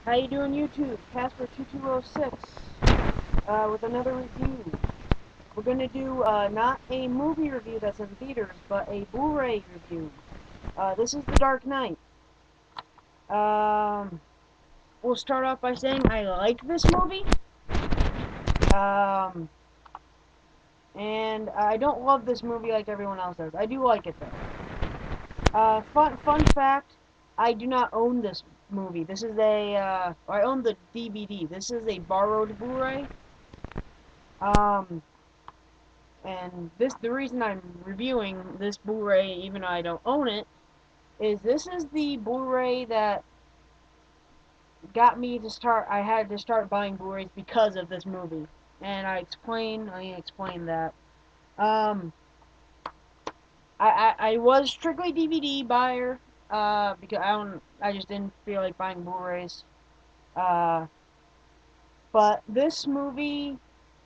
How you doing, YouTube? Casper2206 with another review. We're gonna do not a movie review that's in theaters, but a Blu Ray review. This is The Dark Knight. Um, we'll start off by saying I like this movie, um, and I don't love this movie like everyone else does. I do like it though. Fun fact: I do not own this movie. This is I own the DVD. This is a borrowed Blu Ray. Um, And the reason I'm reviewing this Blu-ray, even though I don't own it, is this is the Blu-ray that got me to start. I had to start buying Blu-rays because of this movie, and I explain that. Um, I was strictly DVD buyer, because I just didn't feel like buying Blu-rays. Uh, but this movie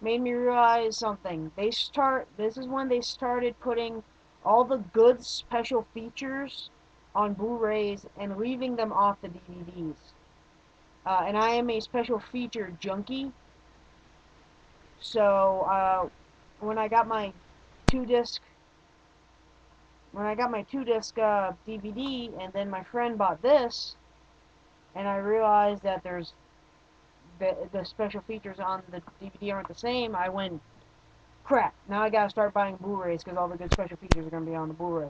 made me realize something. This is when they started putting all the good special features on Blu-rays and leaving them off the DVDs. And I am a special feature junkie, so when I got my two disc DVD, and then my friend bought this, and I realized that the special features on the DVD aren't the same. I went, crap, now I gotta start buying Blu-rays because all the good special features are gonna be on the Blu-ray.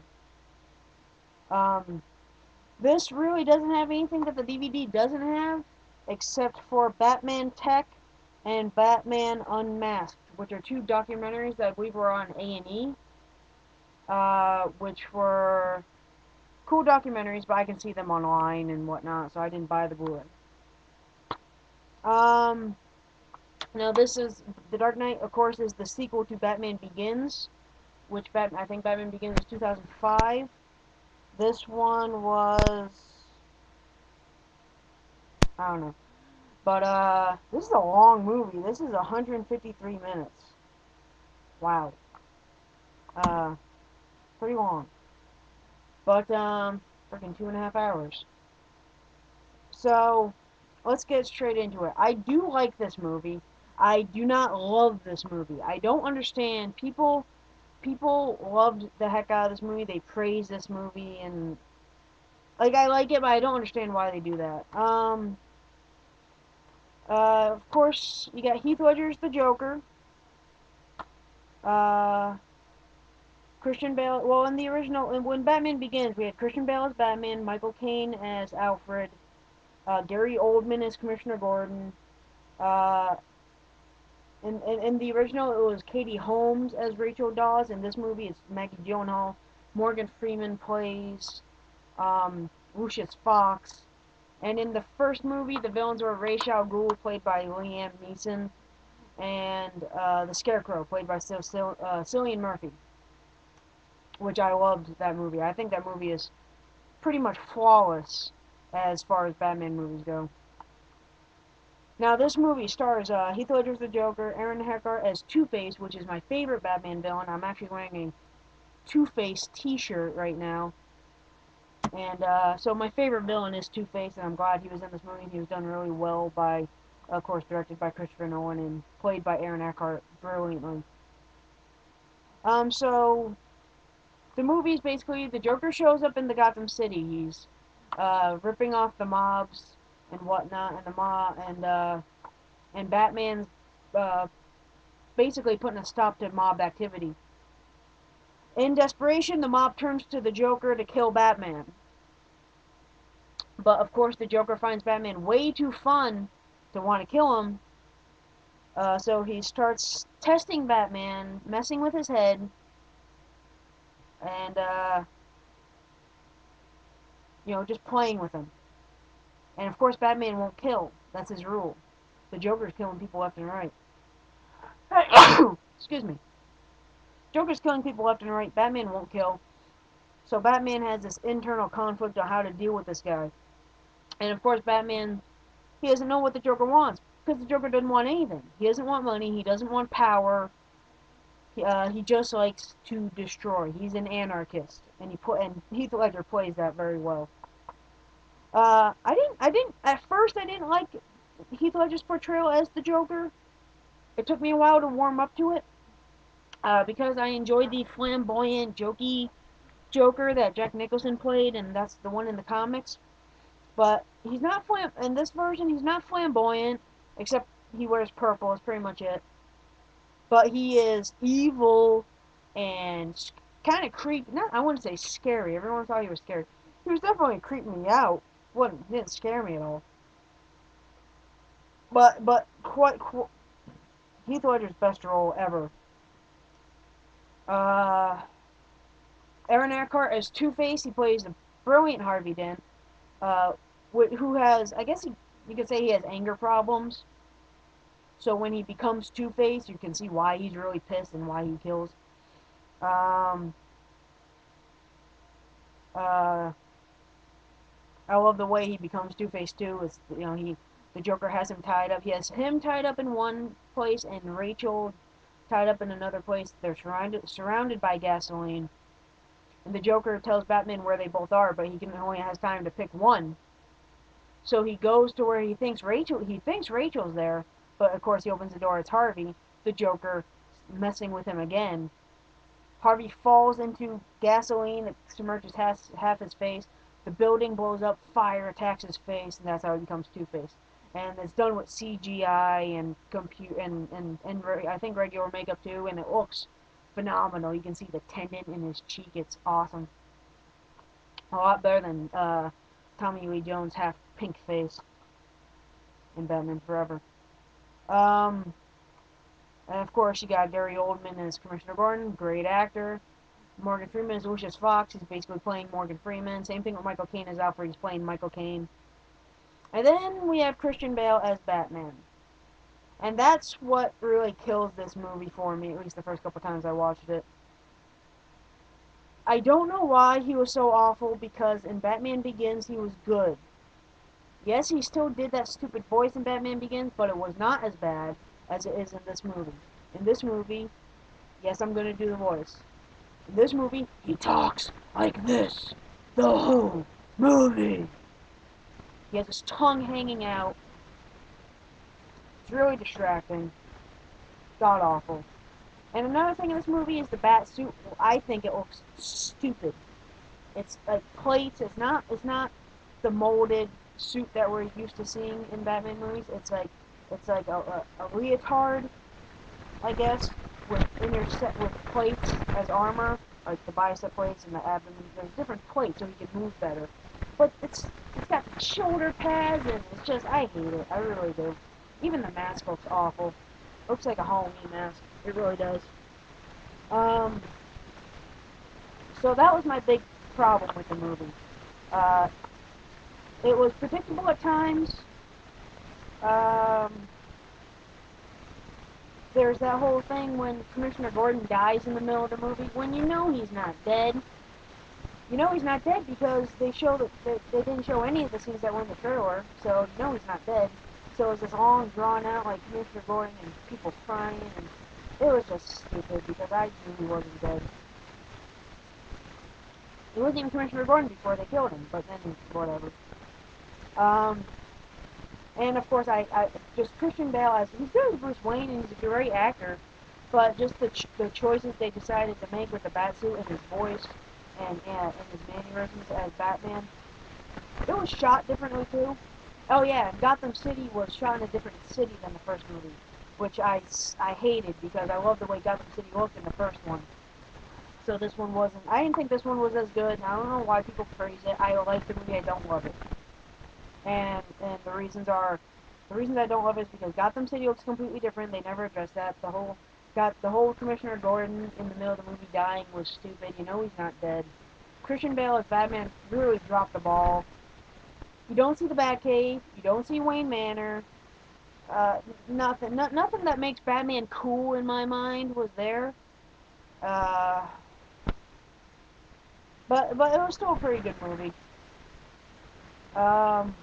Um, this really doesn't have anything that the DVD doesn't have, except for Batman Tech and Batman Unmasked, which are two documentaries that I believe were on A&E, which were cool documentaries, but I can see them online and whatnot, so I didn't buy the Blu-ray. Um, Now this is The Dark Knight, of course, is the sequel to Batman Begins, which I think Batman Begins was 2005. This one was, I don't know, but this is a long movie. This is 153 minutes. Wow, uh, pretty long. But freaking 2.5 hours. So let's get straight into it. I do like this movie. I do not love this movie. I don't understand people loved the heck out of this movie. They praised this movie, and like, I like it, but I don't understand why they do that. Of course, you got Heath Ledger's the Joker. Uh, Christian Bale. Well, in the original, when Batman Begins, we had Christian Bale as Batman, Michael Caine as Alfred, Gary Oldman as Commissioner Gordon. Uh, in the original, it was Katie Holmes as Rachel Dawes. In this movie, it's Maggie Gyllenhaal. Morgan Freeman plays Lucius Fox. And in the first movie, the villains were Ra's al Ghul, played by Liam Neeson, and the Scarecrow, played by Cillian Murphy, which I loved that movie. I think that movie is pretty much flawless as far as Batman movies go. Now, this movie stars Heath Ledger as the Joker, Aaron Eckhart as Two-Face, which is my favorite Batman villain. I'm actually wearing a Two-Face t-shirt right now. And so my favorite villain is Two-Face, and I'm glad he was in this movie. He was done really well by, of course, directed by Christopher Nolan and played by Aaron Eckhart brilliantly. So the movie is basically the Joker shows up in the Gotham City. He's ripping off the mobs and whatnot, and Batman's uh, basically putting a stop to mob activity. In desperation, the mob turns to the Joker to kill Batman. But of course, the Joker finds Batman way too fun to want to kill him. So he starts testing Batman, messing with his head, and just playing with him. And of course, Batman won't kill. That's his rule. The Joker's killing people left and right. Excuse me. Joker's killing people left and right. Batman won't kill. So Batman has this internal conflict on how to deal with this guy. And of course, Batman, he doesn't know what the Joker wants, because the Joker doesn't want anything. He doesn't want money. He doesn't want power. He just likes to destroy. He's an anarchist, and Heath Ledger plays that very well. At first I didn't like Heath Ledger's portrayal as the Joker. It took me a while to warm up to it, because I enjoyed the flamboyant, jokey Joker that Jack Nicholson played, and that's the one in the comics. But he's not in this version. He's not flamboyant, except he wears purple. Is pretty much it. But he is evil and kind of creepy. Not, I wouldn't say scary. Everyone thought he was scary. He was definitely creeping me out. He didn't scare me at all. But Heath Ledger's best role ever. Uh, Aaron Eckhart as Two Face. He plays a brilliant Harvey Dent. Uh, who has, I guess you could say he has anger problems. So when he becomes Two Face, you can see why he's really pissed and why he kills. Um, uh, I love the way he becomes Two Face too. It's, the Joker has him tied up. He has him tied up in one place and Rachel tied up in another place. They're surrounded by gasoline, and the Joker tells Batman where they both are, but he only has time to pick one. So he goes to where he thinks Rachel's there, but of course he opens the door. It's Harvey, the Joker, messing with him again. Harvey falls into gasoline that submerges half his face. The building blows up, fire attacks his face, and that's how he becomes Two-Face. And it's done with CGI and compute and I think regular makeup too, and it looks phenomenal. You can see the tendon in his cheek. It's awesome. A lot better than Tommy Lee Jones' half pink face in Batman Forever. Um, and of course, you got Gary Oldman as Commissioner Gordon, great actor. Morgan Freeman is Lucius Fox. He's basically playing Morgan Freeman. Same thing with Michael Caine as Alfred. He's playing Michael Caine. And then we have Christian Bale as Batman. And that's what really kills this movie for me, at least the first couple times I watched it. I don't know why he was so awful, because in Batman Begins he was good. Yes, he still did that stupid voice in Batman Begins, but it was not as bad as it is in this movie. In this movie, yes, I'm gonna do the voice. In this movie, he talks like this. The whole movie. He has his tongue hanging out. It's really distracting. God awful. And another thing in this movie is the bat suit. I think it looks stupid. It's like plates. It's not the molded suit that we're used to seeing in Batman movies. It's like a leotard, I guess, with interset with plates as armor, like the bicep plates and the abdomen. There's different plates so he can move better. But it's got shoulder pads, and it's just, I hate it. I really do. Even the mask looks awful. Looks like a Halloween mask. It really does. Um, so that was my big problem with the movie. Uh, it was predictable at times. Um, there's that whole thing when Commissioner Gordon dies in the middle of the movie, when you know he's not dead. You know he's not dead because they didn't show any of the scenes that were in the trailer, so you know he's not dead. So it's this long, drawn out, like, Commissioner Gordon and people crying, and it was just stupid because I knew he wasn't dead. He wasn't even Commissioner Gordon before they killed him, but then whatever. Um, and of course, I just Christian Bale as he's good as Bruce Wayne, and he's a great actor, but just the choices they decided to make with the Batsuit and his voice and his mannerisms as Batman, it was shot differently too. Oh yeah, Gotham City was shot in a different city than the first movie, which I hated because I loved the way Gotham City looked in the first one. So this one wasn't. I didn't think this one was as good. I don't know why people praise it. I like the movie. I don't love it. And the reasons I don't love it is because Gotham City looks completely different. They never addressed that. The whole Commissioner Gordon in the middle of the movie dying was stupid. You know he's not dead. Christian Bale as Batman really dropped the ball. You don't see the Batcave. You don't see Wayne Manor. Nothing that makes Batman cool in my mind was there. Uh, but it was still a pretty good movie. Um,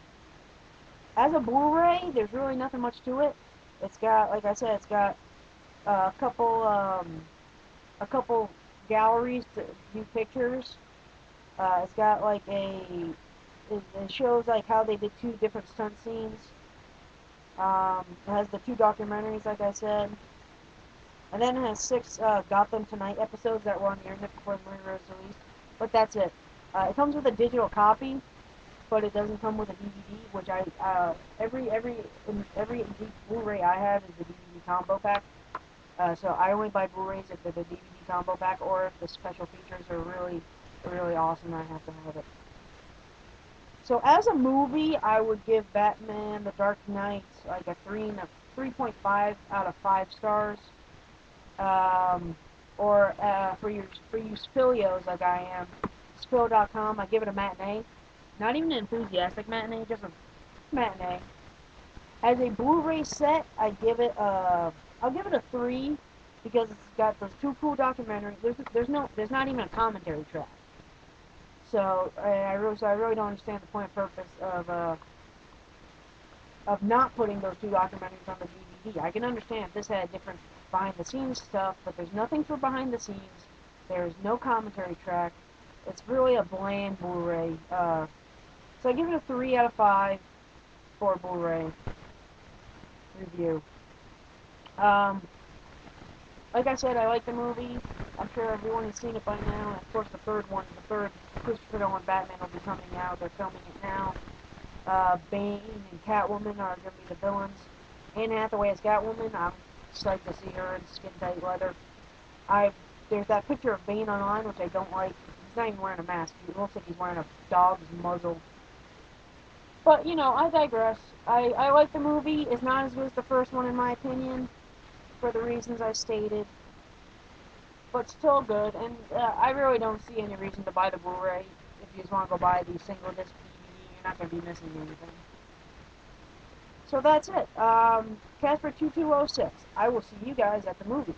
as a Blu Ray, there's really nothing much to it. It's got, like I said, it's got a couple galleries to view pictures. It's got like it shows like how they did two different stunt scenes. It has the two documentaries, like I said, and then it has six Gotham Tonight episodes that were on the internet before the movie was released. But that's it. It comes with a digital copy, but it doesn't come with a DVD. Which every Blu-ray I have is the DVD combo pack. So I only buy Blu-rays if they're the DVD combo pack, or if the special features are really awesome. I have to have it. So as a movie, I would give Batman: The Dark Knight like a 3.5 out of 5 stars. Um, or for you Spilios like I am, Spill.com, I give it a matinee. Not even an enthusiastic matinee, just a matinee. As a Blu-ray set, I'll give it a 3 because it's got those two cool documentaries. There's not even a commentary track. So I really don't understand the point and purpose of not putting those two documentaries on the DVD. I can understand if this had different behind the scenes stuff, but there's nothing for behind the scenes. There's no commentary track. It's really a bland Blu-ray. So I give it a 3 out of 5 for Blu-ray review. Um, like I said, I like the movie. I'm sure everyone has seen it by now. And of course, the third Christopher Nolan Batman will be coming out. They're filming it now. Bane and Catwoman are going to be the villains. Anne Hathaway as Catwoman. I'm psyched to see her in skin tight leather. I There's that picture of Bane online, which I don't like. He's not even wearing a mask. He looks like he's wearing a dog's muzzle. But I digress. I like the movie. It's not as good as the first one in my opinion, for the reasons I stated, but still good. And I really don't see any reason to buy the Blu-ray. If you just want to go buy the single disc DVD, you're not going to be missing anything. So that's it. Casper 2206. I will see you guys at the movies.